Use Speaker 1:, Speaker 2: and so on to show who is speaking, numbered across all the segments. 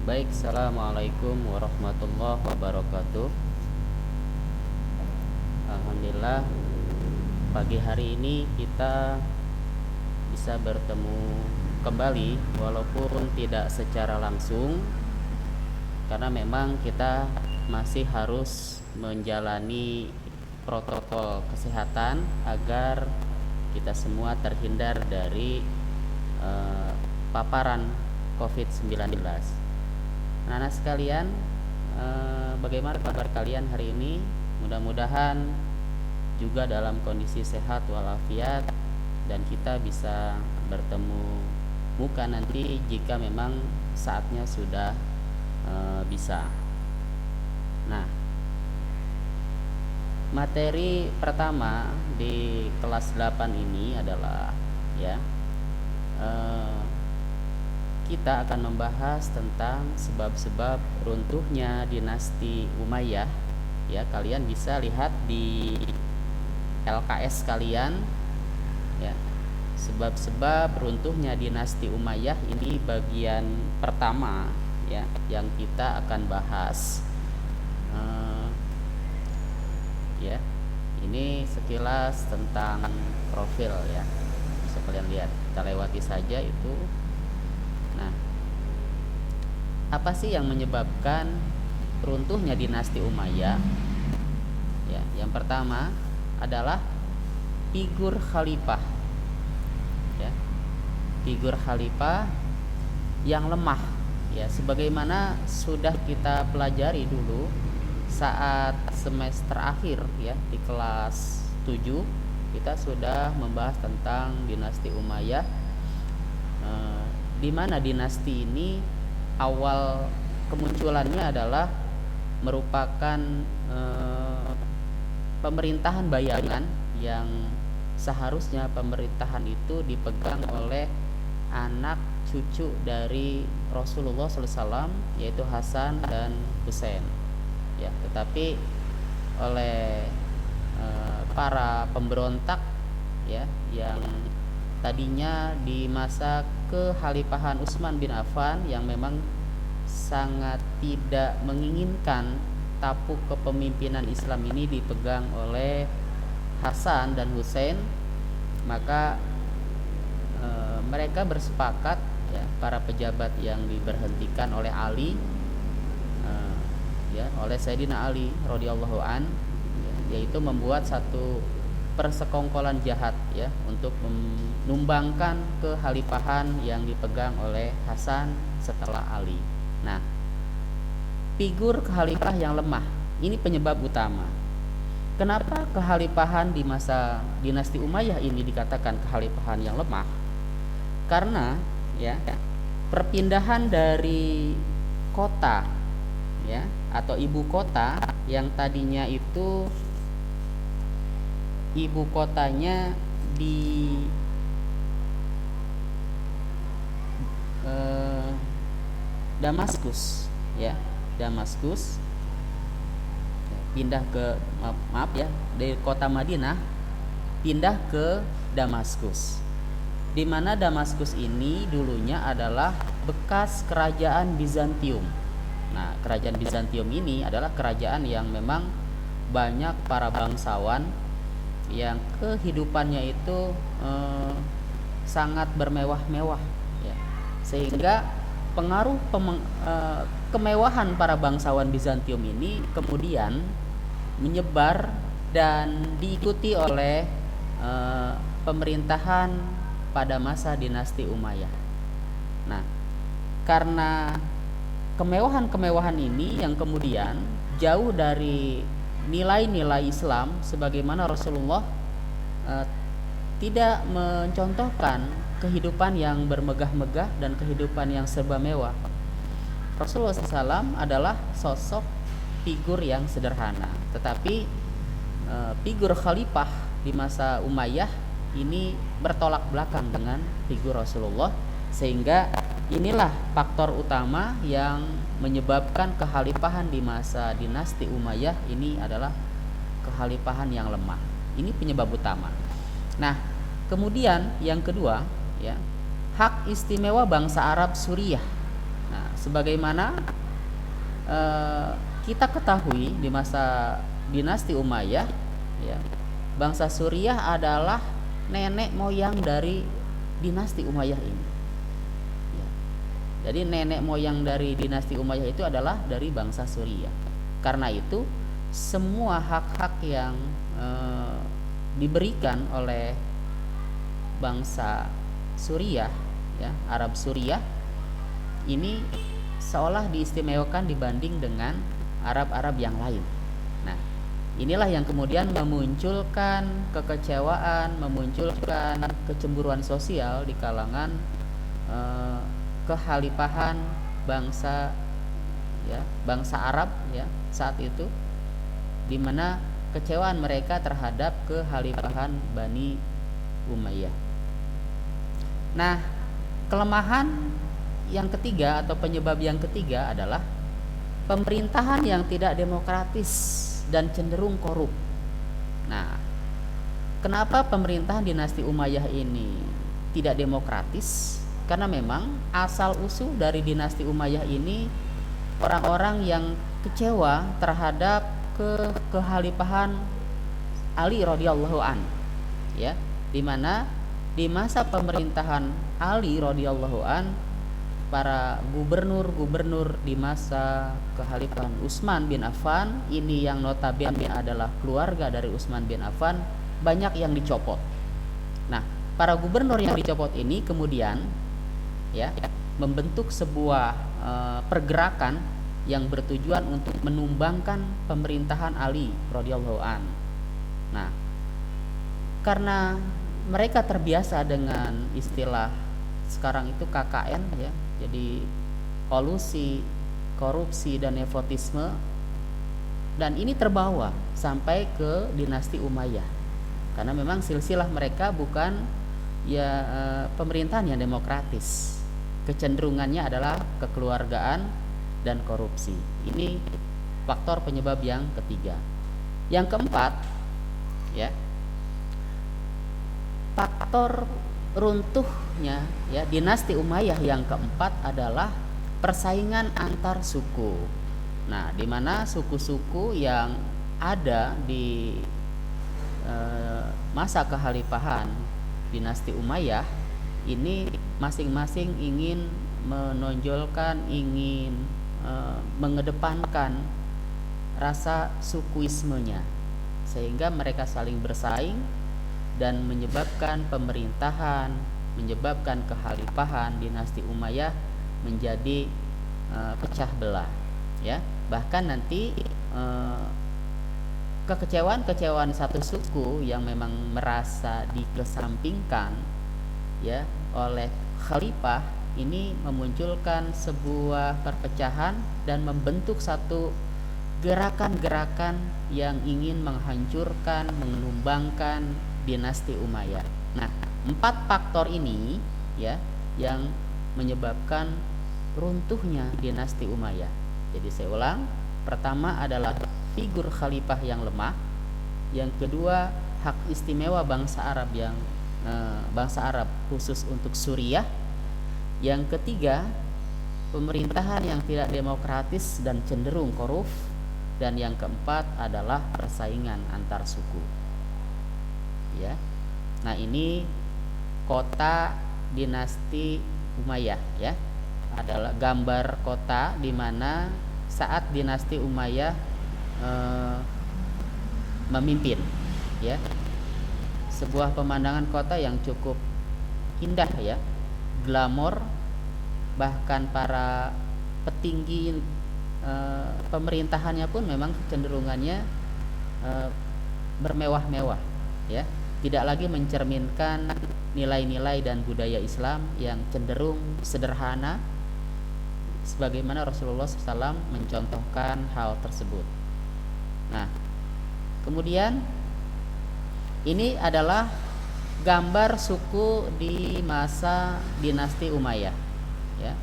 Speaker 1: Baik, assalamualaikum warahmatullahi wabarakatuh. Alhamdulillah, pagi hari ini kita bisa bertemu kembali walaupun tidak secara langsung, karena memang kita masih harus menjalani protokol kesehatan agar kita semua terhindar dari paparan COVID-19. Anak-anak sekalian, bagaimana kabar kalian hari ini? Mudah-mudahan juga dalam kondisi sehat walafiat dan kita bisa bertemu muka nanti jika memang saatnya sudah bisa. Nah, materi pertama di kelas 8 ini adalah ya eh, kita akan membahas tentang sebab-sebab runtuhnya dinasti Umayyah. Ya, kalian bisa lihat di LKS kalian ya. Sebab-sebab runtuhnya dinasti Umayyah ini bagian pertama ya yang kita akan bahas. Eh, ya. Ini sekilas tentang profil ya. Bisa kalian lihat. Kita lewati saja itu. Nah, apa sih yang menyebabkan runtuhnya dinasti Umayyah? Ya, yang pertama adalah figur khalifah. Ya, figur khalifah yang lemah. Ya, sebagaimana sudah kita pelajari dulu saat semester akhir ya di kelas 7 kita sudah membahas tentang dinasti Umayyah, di mana dinasti ini awal kemunculannya adalah merupakan pemerintahan bayangan yang seharusnya pemerintahan itu dipegang oleh anak cucu dari Rasulullah SAW, yaitu Hasan dan Husain. Ya, tetapi oleh para pemberontak ya yang tadinya di masa kekhalifahan Utsman bin Affan yang memang sangat tidak menginginkan tampuk kepemimpinan Islam ini dipegang oleh Hasan dan Husain, maka mereka bersepakat ya, para pejabat yang diberhentikan oleh Ali, ya oleh Sayyidina Ali radhiyallahu an, yaitu membuat satu persekongkolan jahat ya untuk menumbangkan kekhalifahan yang dipegang oleh Hasan setelah Ali. Nah, figur khalifah yang lemah ini penyebab utama. Kenapa kekhalifahan di masa dinasti Umayyah ini dikatakan kekhalifahan yang lemah? Karena ya perpindahan dari kota ya atau ibu kota yang tadinya itu ibu kotanya di Damaskus ya, Damaskus, pindah ke maaf ya dari kota Madinah pindah ke Damaskus, di mana Damaskus ini dulunya adalah bekas kerajaan Bizantium. Nah, kerajaan Bizantium ini adalah kerajaan yang memang banyak para bangsawan yang kehidupannya itu sangat bermewah-mewah ya. Sehingga pengaruh kemewahan para bangsawan Bizantium ini kemudian menyebar dan diikuti oleh pemerintahan pada masa dinasti Umayyah. Nah, karena kemewahan-kemewahan ini yang kemudian jauh dari nilai-nilai Islam, sebagaimana Rasulullah tidak mencontohkan kehidupan yang bermegah-megah dan kehidupan yang serba mewah. Rasulullah SAW adalah sosok figur yang sederhana, tetapi figur khalifah di masa Umayyah ini bertolak belakang dengan figur Rasulullah, sehingga inilah faktor utama yang menyebabkan kekhalifahan di masa dinasti Umayyah ini adalah kekhalifahan yang lemah. Ini penyebab utama. Nah, kemudian yang kedua ya, hak istimewa bangsa Arab Suriah Nah, sebagaimana kita ketahui di masa dinasti Umayyah, ya, bangsa Suriah adalah nenek moyang dari dinasti Umayyah ini. Ya. Jadi nenek moyang dari dinasti Umayyah itu adalah dari bangsa Suriah. Karena itu semua hak-hak yang diberikan oleh bangsa Suriah, ya, Arab Suriah ini seolah diistimewakan dibanding dengan Arab-Arab yang lain. Nah, inilah yang kemudian memunculkan kekecewaan, memunculkan kecemburuan sosial di kalangan kekhalifahan bangsa, ya, bangsa Arab, ya, saat itu, di mana kecewaan mereka terhadap kekhalifahan Bani Umayyah. Nah, kelemahan yang ketiga atau penyebab yang ketiga adalah pemerintahan yang tidak demokratis dan cenderung korup. Nah, kenapa pemerintahan dinasti Umayyah ini tidak demokratis? Karena memang asal usul dari dinasti Umayyah ini orang-orang yang kecewa terhadap kekhalifahan Ali radhiyallahu an, ya, di mana di masa pemerintahan Ali radhiyallahu an, para gubernur-gubernur di masa kekhalifahan Utsman bin Affan ini yang notabene adalah keluarga dari Utsman bin Affan banyak yang dicopot. Nah, para gubernur yang dicopot ini kemudian, ya, membentuk sebuah pergerakan yang bertujuan untuk menumbangkan pemerintahan Ali radhiyallahu an. Nah, karena mereka terbiasa dengan istilah sekarang itu KKN, ya, jadi kolusi, korupsi dan nepotisme, dan ini terbawa sampai ke dinasti Umayyah karena memang silsilah mereka bukan, ya, pemerintahan yang demokratis, kecenderungannya adalah kekeluargaan dan korupsi. Ini faktor penyebab yang ketiga. Yang keempat, ya, faktor runtuhnya, ya, dinasti Umayyah yang keempat adalah persaingan antar suku. Nah, di mana suku-suku yang ada di masa kekhalifahan dinasti Umayyah ini masing-masing ingin menonjolkan, ingin mengedepankan rasa sukuismenya, sehingga mereka saling bersaing dan menyebabkan pemerintahan, menyebabkan kekhalifahan dinasti Umayyah menjadi pecah belah, ya. Bahkan nanti kekecewaan satu suku yang memang merasa dikesampingkan, ya, oleh khalifah ini memunculkan sebuah perpecahan dan membentuk satu gerakan-gerakan yang ingin menghancurkan, menumbangkan dinasti Umayyah. Nah, 4 faktor ini, ya, yang menyebabkan runtuhnya dinasti Umayyah. Jadi saya ulang, pertama adalah figur khalifah yang lemah, yang kedua hak istimewa bangsa Arab yang bangsa Arab khusus untuk Suriah, yang ketiga pemerintahan yang tidak demokratis dan cenderung korup, dan yang keempat adalah persaingan antar suku, ya. Nah, ini kota dinasti Umayyah, ya, adalah gambar kota di mana saat dinasti Umayyah memimpin, ya, sebuah pemandangan kota yang cukup indah, ya, glamor, bahkan para petinggi pemerintahannya pun memang kecenderungannya bermewah-mewah, ya, tidak lagi mencerminkan nilai-nilai dan budaya Islam yang cenderung sederhana, sebagaimana Rasulullah SAW mencontohkan hal tersebut. Nah, kemudian ini adalah gambar suku di masa dinasti Umayyah, ya.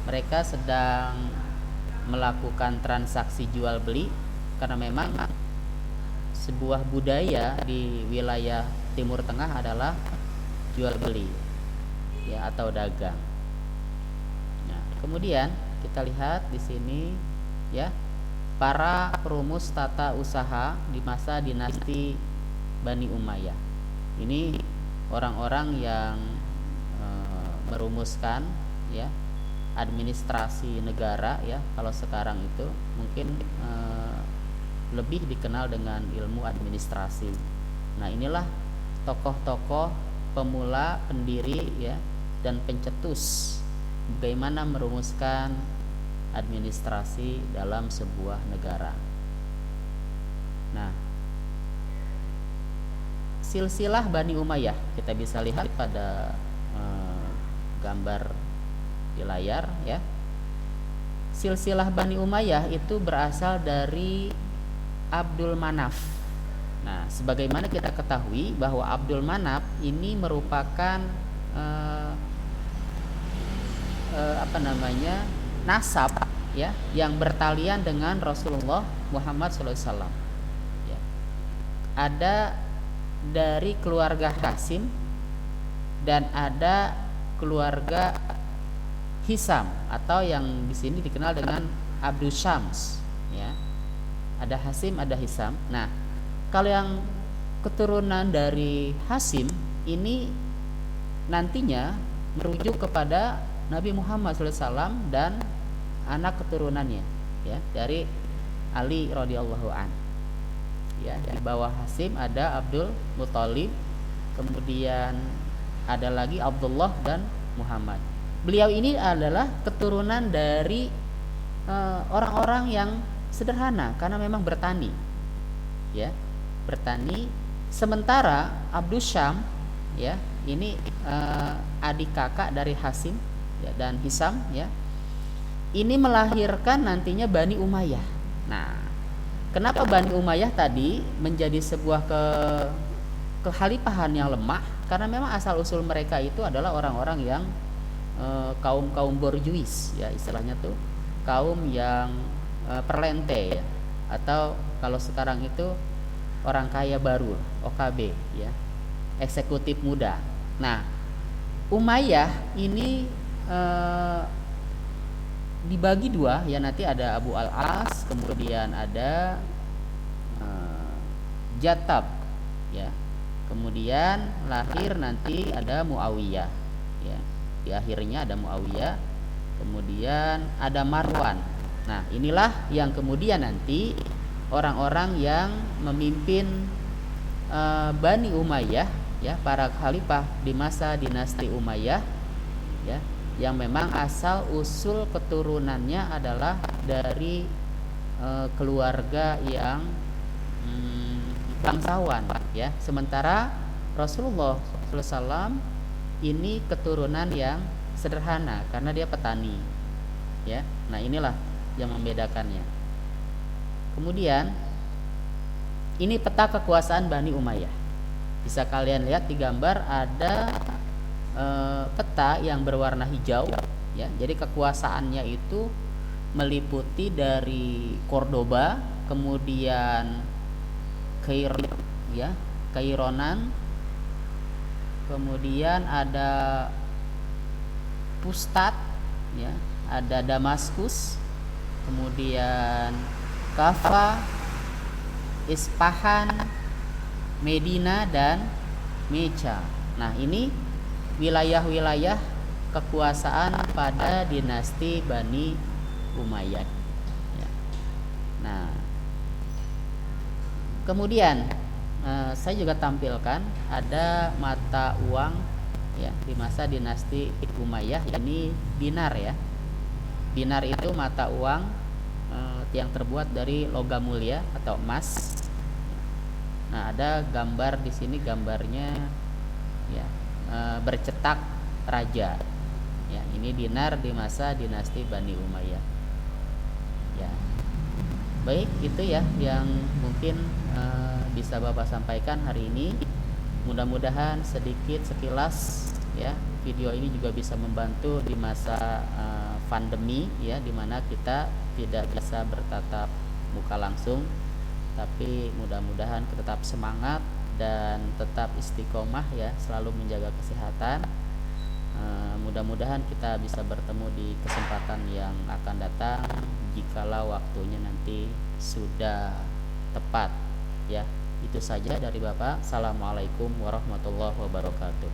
Speaker 1: Mereka sedang melakukan transaksi jual beli karena memang sebuah budaya di wilayah Timur Tengah adalah jual beli, ya, atau dagang. Nah, Kemudian kita lihat di sini ya, para perumus tata usaha di masa dinasti Bani Umayyah. Ini orang-orang yang merumuskan ya administrasi negara ya. Kalau sekarang itu mungkin lebih dikenal dengan ilmu administrasi. Nah, inilah tokoh-tokoh pemula, pendiri ya dan pencetus bagaimana merumuskan administrasi dalam sebuah negara. Nah, silsilah Bani Umayyah kita bisa lihat pada gambar di layar ya. Silsilah Bani Umayyah itu berasal dari Abdul Manaf. Nah, sebagaimana kita ketahui bahwa Abdul Manaf ini merupakan nasab ya yang bertalian dengan Rasulullah Muhammad SAW. Ya. Ada dari keluarga Hasim dan ada keluarga Hisam atau yang di sini dikenal dengan Abdul Syams ya. Ada Hasim, ada Hisam. Nah, kalau yang keturunan dari Hasim ini nantinya merujuk kepada Nabi Muhammad SAW dan anak keturunannya ya, dari Ali radhiyallahu an. Ya, di bawah Hasim ada Abdul Muthalib, kemudian ada lagi Abdullah dan Muhammad. Beliau ini adalah keturunan dari orang-orang yang sederhana karena memang bertani. Ya, bertani. Sementara Abdul Syam ya, ini adik kakak dari Hasim ya, dan Hisam ya. Ini melahirkan nantinya Bani Umayyah. Nah, kenapa Bani Umayyah tadi menjadi sebuah kekhalifahan yang lemah? Karena memang asal usul mereka itu adalah orang-orang yang kaum borjuis ya, istilahnya tuh kaum yang perlente ya, atau kalau sekarang itu orang kaya baru, OKB ya, eksekutif muda. Nah, Umayyah ini dibagi dua ya, nanti ada Abu al-As, kemudian ada Jatab ya, kemudian lahir nanti ada Muawiyah ya, di akhirnya ada Muawiyah, kemudian ada Marwan. Nah, inilah yang kemudian nanti orang-orang yang memimpin Bani Umayyah ya, para khalifah di masa dinasti Umayyah ya, yang memang asal usul keturunannya adalah dari keluarga yang bangsawan ya. Sementara Rasulullah SAW ini keturunan yang sederhana karena dia petani ya. Nah, inilah yang membedakannya. Kemudian ini peta kekuasaan Bani Umayyah. Bisa kalian lihat di gambar ada peta yang berwarna hijau ya. Jadi kekuasaannya itu meliputi dari Cordoba, kemudian Kaironan, kemudian ada Pustat ya, ada Damaskus, kemudian Kaffa, Ispahan, Medina dan Meca. Nah, ini wilayah-wilayah kekuasaan pada dinasti Bani Umayyah ya. Nah, kemudian saya juga tampilkan ada mata uang ya di masa dinasti Umayyah, ini dinar ya. Dinar itu mata uang yang terbuat dari logam mulia atau emas. Nah, ada gambar di sini, gambarnya ya bercetak raja ya. Ini dinar di masa dinasti Bani Umayyah ya. Baik, itu ya yang mungkin bisa Bapak sampaikan hari ini. Mudah-mudahan sedikit sekilas ya, video ini juga bisa membantu di masa pandemi ya, dimana kita tidak bisa bertatap muka langsung, tapi mudah-mudahan tetap semangat dan tetap istiqomah ya, selalu menjaga kesehatan. mudah-mudahan kita bisa bertemu di kesempatan yang akan datang jikalau waktunya nanti sudah tepat ya. Itu saja dari Bapak. Assalamualaikum warahmatullahi wabarakatuh.